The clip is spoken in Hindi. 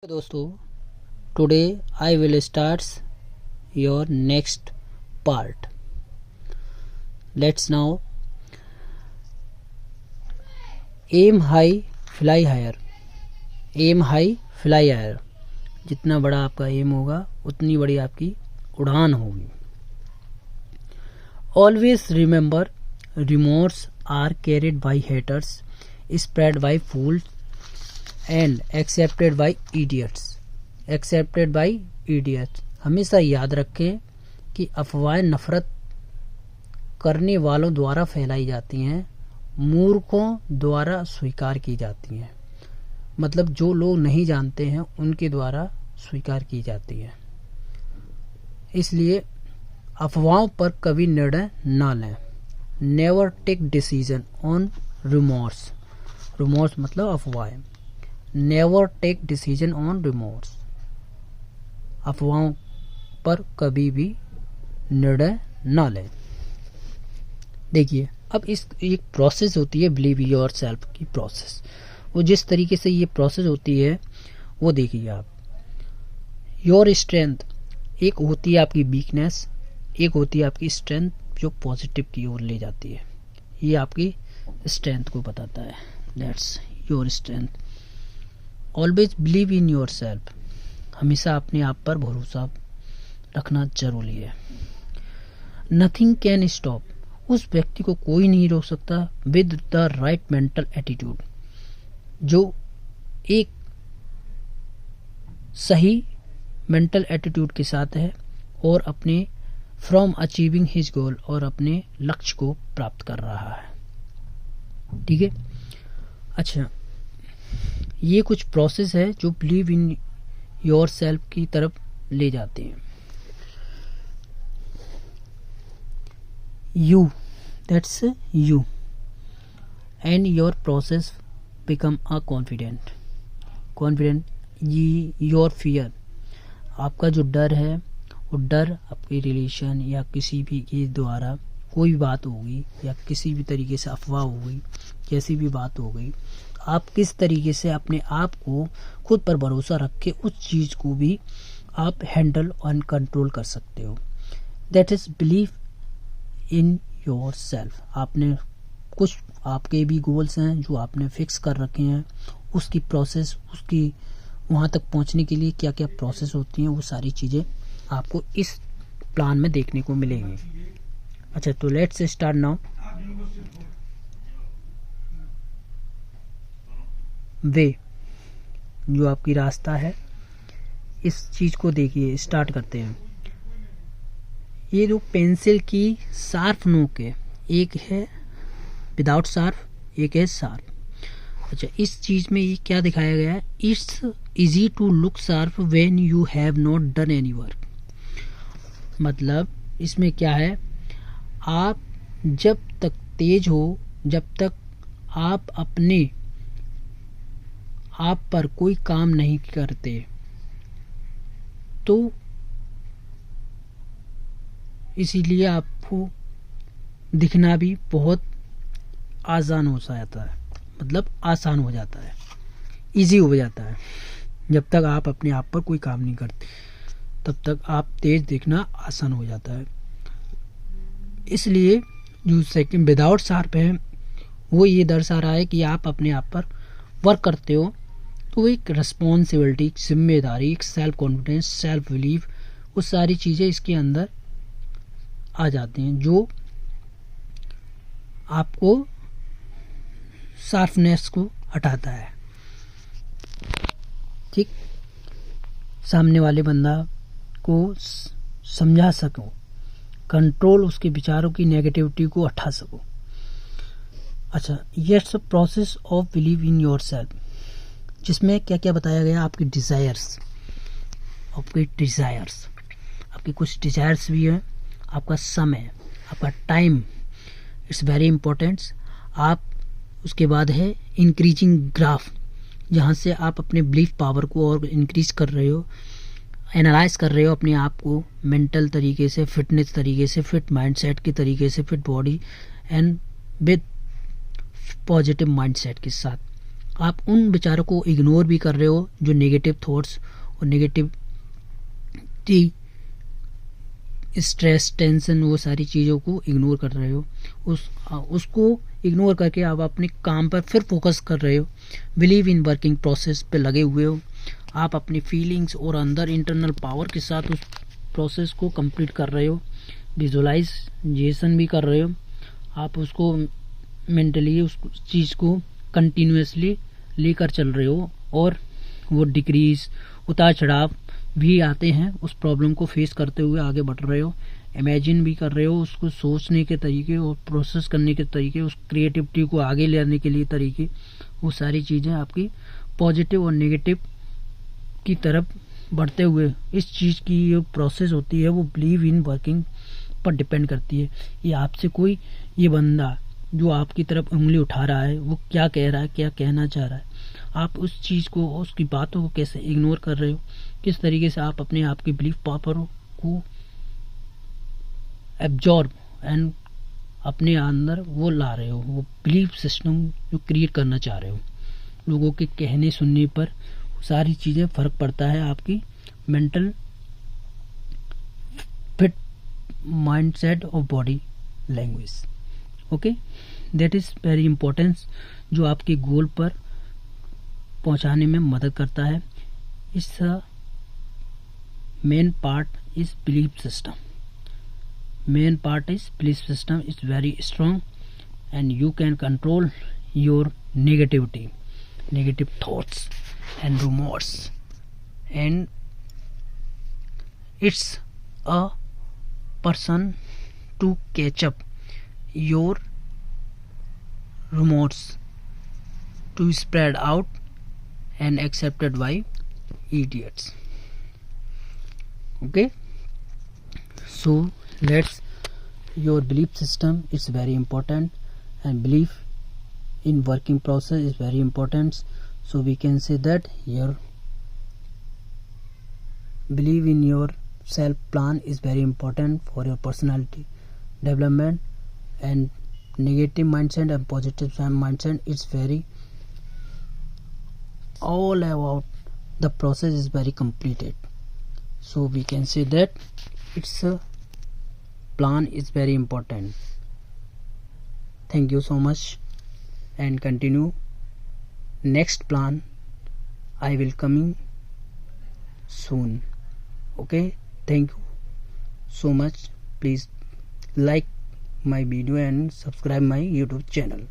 दोस्तों, today I will start your next part. Let's now aim high, fly higher. Aim high, fly higher. जितना बड़ा आपका एम होगा उतनी बड़ी आपकी उड़ान होगी. Always remember, remorse are carried by haters, spread by fools and accepted by idiots. Accepted by idiots. हमेशा याद रखें कि अफवाहें नफरत करने वालों द्वारा फैलाई जाती हैं, मूर्खों द्वारा स्वीकार की जाती हैं. मतलब जो लोग नहीं जानते हैं उनके द्वारा स्वीकार की जाती है. इसलिए अफवाहों पर कभी निर्णय ना लें. Never take decision on rumours. Rumours मतलब अफवाहें. Never take decision on rumours. अफवाहों पर कभी भी निर्णय ना लें. देखिए, अब इस एक प्रोसेस होती है बिलीव योर सेल्फ की प्रोसेस. वो जिस तरीके से ये प्रोसेस होती है वो देखिए आप. योर स्ट्रेंथ एक होती है आपकी वीकनेस, एक होती है आपकी स्ट्रेंथ जो पॉजिटिव की ओर ले जाती है. ये आपकी स्ट्रेंथ को बताता है. That's your strength. Always believe in your self. हमेशा अपने आप पर भरोसा रखना जरूरी है. Nothing can stop. उस व्यक्ति को कोई नहीं रोक सकता with the right mental attitude. जो एक सही मेंटल एटीट्यूड के साथ है और अपने फ्रॉम अचीविंग हिज गोल और अपने लक्ष्य को प्राप्त कर रहा है. ठीक है. अच्छा, ये कुछ प्रोसेस है जो बिलीव इन योर सेल्फ की तरफ ले जाते हैं. You, that's you and your process become a confident. Confident. ये योर फियर. आपका जो डर है वो डर आपके रिलेशन या किसी भी के द्वारा कोई बात होगी या किसी भी तरीके से अफवाह हो गई, कैसी भी बात हो गई, आप किस तरीके से अपने आप को खुद पर भरोसा रख के उस चीज़ को भी आप हैंडल और कंट्रोल कर सकते हो. That is believe in your self. आपने कुछ आपके भी गोल्स हैं जो आपने फिक्स कर रखे हैं, उसकी प्रोसेस, उसकी वहाँ तक पहुँचने के लिए क्या क्या प्रोसेस होती हैं, वो सारी चीज़ें आपको इस प्लान में देखने को मिलेंगी. अच्छा, तो लेट्स स्टार्ट नाउ. वे, जो आपकी रास्ता है, इस चीज़ को देखिए. स्टार्ट करते हैं. ये जो पेंसिल की शार्प नोक है, एक है विदाउट शार्प, एक है शार्प. अच्छा, इस चीज़ में ये क्या दिखाया गया है? It's easy to look sharp when you have not done any work. मतलब इसमें क्या है, आप जब तक तेज हो, जब तक आप अपने आप पर कोई काम नहीं करते, तो इसीलिए आपको दिखना भी बहुत आसान हो जाता है. मतलब आसान हो जाता है, इजी हो जाता है. जब तक आप अपने आप पर कोई काम नहीं करते तब तक आप तेज दिखना आसान हो जाता है. इसलिए जो सेकंड विदाउट शार्प है वो ये दर्शा रहा है कि आप अपने आप पर वर्क करते हो, तो एक रिस्पॉन्सिबिलिटी, एक जिम्मेदारी, एक सेल्फ कॉन्फिडेंस, सेल्फ बिलीफ, वो सारी चीज़ें इसके अंदर आ जाती हैं जो आपको शार्पनेस को हटाता है. ठीक. सामने वाले बंदा को समझा सको, कंट्रोल उसके विचारों की नेगेटिविटी को हटा सको. अच्छा, yes process of believe in your self, जिसमें क्या क्या बताया गया. आपकी डिज़ायर्स, आपकी कुछ डिज़ायर्स भी हैं. आपका समय, आपका टाइम, इट्स वेरी इम्पोर्टेंट. आप उसके बाद है इंक्रीजिंग ग्राफ, जहाँ से आप अपने बिलीफ पावर को और इंक्रीज कर रहे हो, एनालाइज कर रहे हो अपने आप को मेंटल तरीके से, फिटनेस तरीके से, फिट माइंडसेट के तरीके से, fit body and with positive mindset के साथ आप उन विचारों को इग्नोर भी कर रहे हो जो नेगेटिव थॉट्स और नेगेटिव स्ट्रेस, टेंशन, वो सारी चीज़ों को इग्नोर कर रहे हो। उसको इग्नोर करके आप अपने काम पर फिर फोकस कर रहे हो। बिलीव इन वर्किंग प्रोसेस पे लगे हुए हो। आप अपनी फीलिंग्स और अंदर इंटरनल पावर के साथ उस प्रोसेस को कंप्लीट कर रहे हो। विजुअलाइजेशन भी कर रहे हो। आप उसको मेंटली उस चीज़ को कंटिन्यूसली लेकर चल रहे हो, और वो डिक्रीज, उतार चढ़ाव भी आते हैं, उस प्रॉब्लम को फेस करते हुए आगे बढ़ रहे हो। इमेजिन भी कर रहे हो उसको, सोचने के तरीके और प्रोसेस करने के तरीके, उस क्रिएटिविटी को आगे लेने के लिए तरीके, वो सारी चीज़ें आपकी पॉजिटिव और नेगेटिव की तरफ बढ़ते हुए इस चीज़ की जो प्रोसेस होती है वो बिलीव इन वर्किंग पर डिपेंड करती है। ये आपसे कोई, ये बंदा जो आपकी तरफ उंगली उठा रहा है वो क्या कह रहा है, क्या कहना चाह रहा है, आप उस चीज़ को, उसकी बातों को कैसे इग्नोर कर रहे हो, किस तरीके से आप अपने आप की बिलीफ पावर को एब्जॉर्ब एंड अपने अंदर वो ला रहे हो, वो बिलीफ सिस्टम जो क्रिएट करना चाह रहे हो। लोगों के कहने सुनने पर सारी चीज़ें फ़र्क पड़ता है आपकी मेंटल फिट माइंडसेट और body language. Okay, that is very important, जो आपके गोल पर पहुंचाने में मदद करता है। इस main part is belief system. Main part is belief system is very strong, and you can control your negative thoughts and rumors, and it's a person to catch up your rumors to spread out and accepted by idiots. Okay, so let's, your belief system is very important, and belief in working process is very important. So we can say that your believe in your self plan is very important for your personality development, and negative mindset and positive mindset is very all about the process is very completed. So we can say that it's a plan is very important. Thank you so much, and continue next plan I will coming soon. Okay, thank you so much. Please like my video and subscribe my YouTube channel.